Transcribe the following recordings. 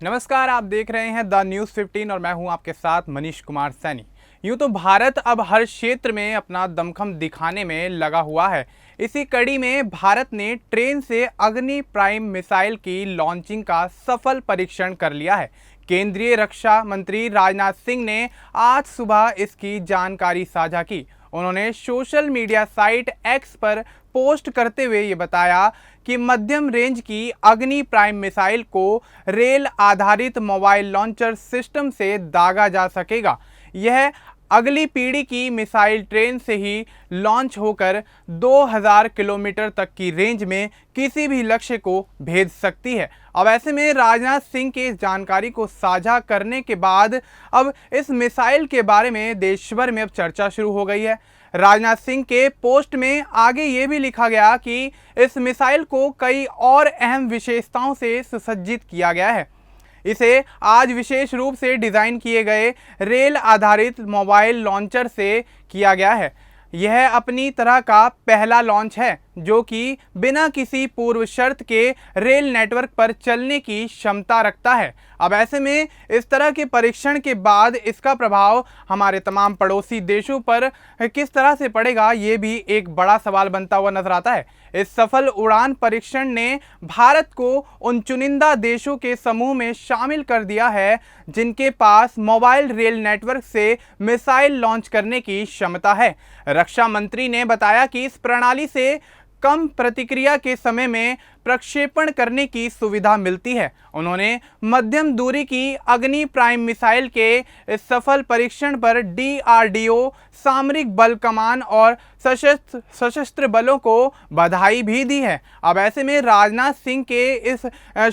नमस्कार, आप देख रहे हैं द न्यूज़ 15 और मैं हूं आपके साथ मनीष कुमार सैनी। यूं तो भारत अब हर क्षेत्र में अपना दमखम दिखाने में लगा हुआ है। इसी कड़ी में भारत ने ट्रेन से अग्नि प्राइम मिसाइल की लॉन्चिंग का सफल परीक्षण कर लिया है। केंद्रीय रक्षा मंत्री राजनाथ सिंह ने आज सुबह इसकी जानकारी साझा की। उन्होंने सोशल मीडिया साइट एक्स पर पोस्ट करते हुए ये बताया कि मध्यम रेंज की अग्नि प्राइम मिसाइल को रेल आधारित मोबाइल लॉन्चर सिस्टम से दागा जा सकेगा। यह अगली पीढ़ी की मिसाइल ट्रेन से ही लॉन्च होकर 2000 किलोमीटर तक की रेंज में किसी भी लक्ष्य को भेद सकती है। अब ऐसे में राजनाथ सिंह के इस जानकारी को साझा करने के बाद अब इस मिसाइल के बारे में देश भर में अब चर्चा शुरू हो गई है। राजनाथ सिंह के पोस्ट में आगे ये भी लिखा गया कि इस मिसाइल को कई और अहम विशेषताओं से सुसज्जित किया गया है। इसे आज विशेष रूप से डिज़ाइन किए गए रेल आधारित मोबाइल लॉन्चर से किया गया है। यह अपनी तरह का पहला लॉन्च है जो कि बिना किसी पूर्व शर्त के रेल नेटवर्क पर चलने की क्षमता रखता है। अब ऐसे में इस तरह के परीक्षण के बाद इसका प्रभाव हमारे तमाम पड़ोसी देशों पर किस तरह से पड़ेगा, ये भी एक बड़ा सवाल बनता हुआ नजर आता है। इस सफल उड़ान परीक्षण ने भारत को उन चुनिंदा देशों के समूह में शामिल कर दिया है जिनके पास मोबाइल रेल नेटवर्क से मिसाइल लॉन्च करने की क्षमता है। रक्षा मंत्री ने बताया कि इस प्रणाली से कम प्रतिक्रिया के समय में प्रक्षेपण करने की सुविधा मिलती है। उन्होंने मध्यम दूरी की अग्नि प्राइम मिसाइल के इस सफल परीक्षण पर DRDO, सामरिक बल कमान और सशस्त्र बलों को बधाई भी दी है। अब ऐसे में राजनाथ सिंह के इस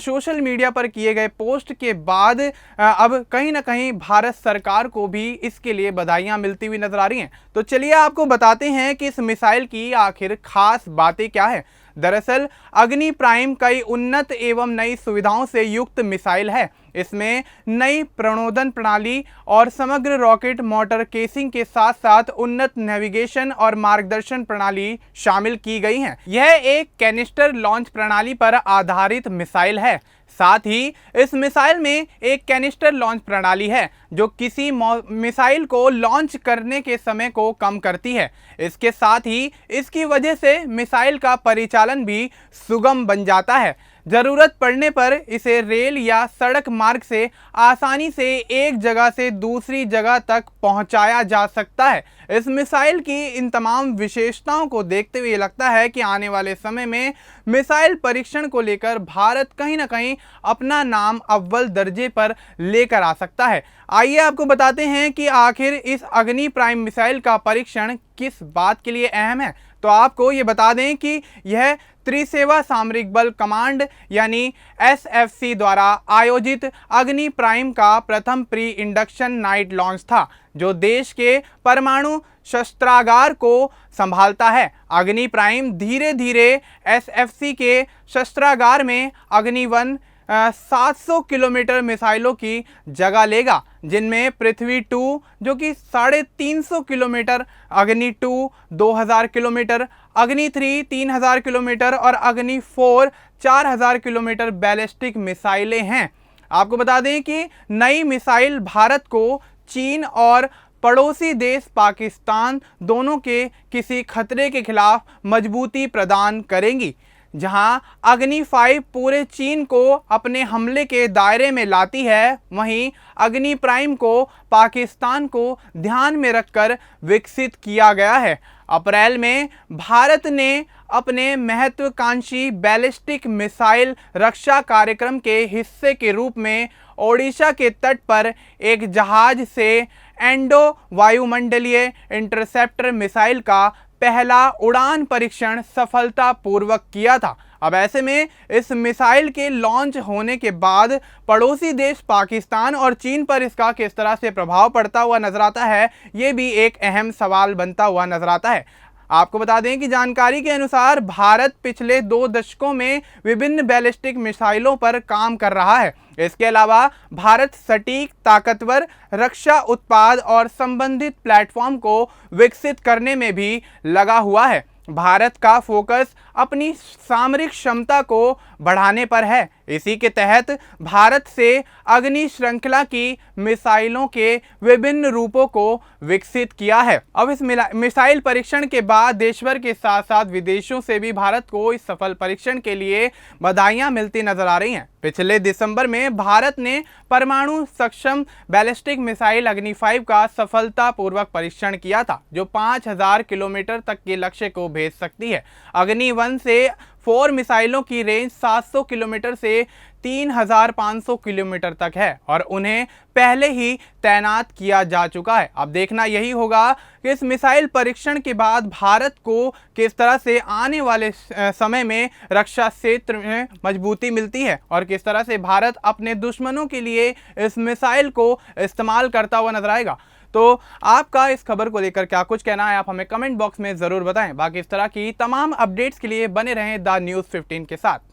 सोशल मीडिया पर किए गए पोस्ट के बाद अब कहीं ना कहीं भारत सरकार को भी इसके लिए बधाइयां मिलती हुई नजर आ रही हैं। तो चलिए आपको बताते हैं कि इस मिसाइल की आखिर खास बातें क्या है। दरअसल अग्नि प्राइम कई उन्नत एवं नई सुविधाओं से युक्त मिसाइल है। इसमें नई प्रणोदन प्रणाली और समग्र रॉकेट मोटर केसिंग के साथ साथ उन्नत नेविगेशन और मार्गदर्शन प्रणाली शामिल की गई हैं। यह एक कैनिस्टर लॉन्च प्रणाली पर आधारित मिसाइल है। साथ ही इस मिसाइल में एक कैनिस्टर लॉन्च प्रणाली है जो किसी मिसाइल को लॉन्च करने के समय को कम करती है। इसके साथ ही इसकी वजह से मिसाइल का परिचालन भी सुगम बन जाता है। ज़रूरत पड़ने पर इसे रेल या सड़क मार्ग से आसानी से एक जगह से दूसरी जगह तक पहुंचाया जा सकता है। इस मिसाइल की इन तमाम विशेषताओं को देखते हुए लगता है कि आने वाले समय में मिसाइल परीक्षण को लेकर भारत कहीं ना कहीं अपना नाम अव्वल दर्जे पर लेकर आ सकता है। आइए आपको बताते हैं कि आखिर इस अग्नि प्राइम मिसाइल का परीक्षण किस बात के लिए अहम है। तो आपको ये बता दें कि यह त्रिसेवा सामरिक बल कमांड यानी SFC द्वारा आयोजित अग्नि प्राइम का प्रथम प्री इंडक्शन नाइट लॉन्च था जो देश के परमाणु शस्त्रागार को संभालता है। अग्नि प्राइम धीरे धीरे SFC के शस्त्रागार में अग्नि-1 700 किलोमीटर मिसाइलों की जगह लेगा, जिनमें पृथ्वी-2 जो कि 350 किलोमीटर, अग्नि-2 2000 किलोमीटर, अग्नि-3 3000 किलोमीटर और अग्नि-4 4000 किलोमीटर बैलिस्टिक मिसाइलें हैं। आपको बता दें कि नई मिसाइल भारत को चीन और पड़ोसी देश पाकिस्तान दोनों के किसी खतरे के खिलाफ मजबूती प्रदान करेंगी। जहां अग्नि-5 पूरे चीन को अपने हमले के दायरे में लाती है, वहीं अग्नि प्राइम को पाकिस्तान को ध्यान में रखकर विकसित किया गया है। अप्रैल में भारत ने अपने महत्वाकांक्षी बैलिस्टिक मिसाइल रक्षा कार्यक्रम के हिस्से के रूप में ओडिशा के तट पर एक जहाज से एंडो वायुमंडलीय इंटरसेप्टर मिसाइल का पहला उड़ान परीक्षण सफलतापूर्वक किया था। अब ऐसे में इस मिसाइल के लॉन्च होने के बाद पड़ोसी देश पाकिस्तान और चीन पर इसका किस तरह से प्रभाव पड़ता हुआ नजर आता है, ये भी एक अहम सवाल बनता हुआ नजर आता है। आपको बता दें कि जानकारी के अनुसार भारत पिछले 2 दशकों में विभिन्न बैलिस्टिक मिसाइलों पर काम कर रहा है। इसके अलावा भारत सटीक, ताकतवर रक्षा उत्पाद और संबंधित प्लेटफॉर्म को विकसित करने में भी लगा हुआ है। भारत का फोकस अपनी सामरिक क्षमता को बढ़ाने पर है। इसी के तहत भारत से अग्नि श्रृंखला की मिसाइलों के विभिन्न रूपों को विकसित किया है। अब इस मिसाइल परीक्षण के बाद देश भर के साथ साथ विदेशों से भी भारत को इस सफल परीक्षण के लिए बधाइयां मिलती नजर आ रही हैं। पिछले दिसंबर में भारत ने परमाणु सक्षम बैलिस्टिक मिसाइल अग्नि 5 का सफलतापूर्वक परीक्षण किया था, जो 5000 किलोमीटर तक के लक्ष्य को भेज सकती है। अग्नि 1 से 4 मिसाइलों की रेंज 700 किलोमीटर से 3500 किलोमीटर तक है और उन्हें पहले ही तैनात किया जा चुका है। अब देखना यही होगा कि इस मिसाइल परीक्षण के बाद भारत को किस तरह से आने वाले समय में रक्षा क्षेत्र में मजबूती मिलती है और किस तरह से भारत अपने दुश्मनों के लिए इस मिसाइल को इस्तेमाल करता हुआ नजर आएगा। तो आपका इस खबर को लेकर क्या कुछ कहना है, आप हमें कमेंट बॉक्स में ज़रूर बताएं। बाकी इस तरह की तमाम अपडेट्स के लिए बने रहें द न्यूज़ 15 के साथ।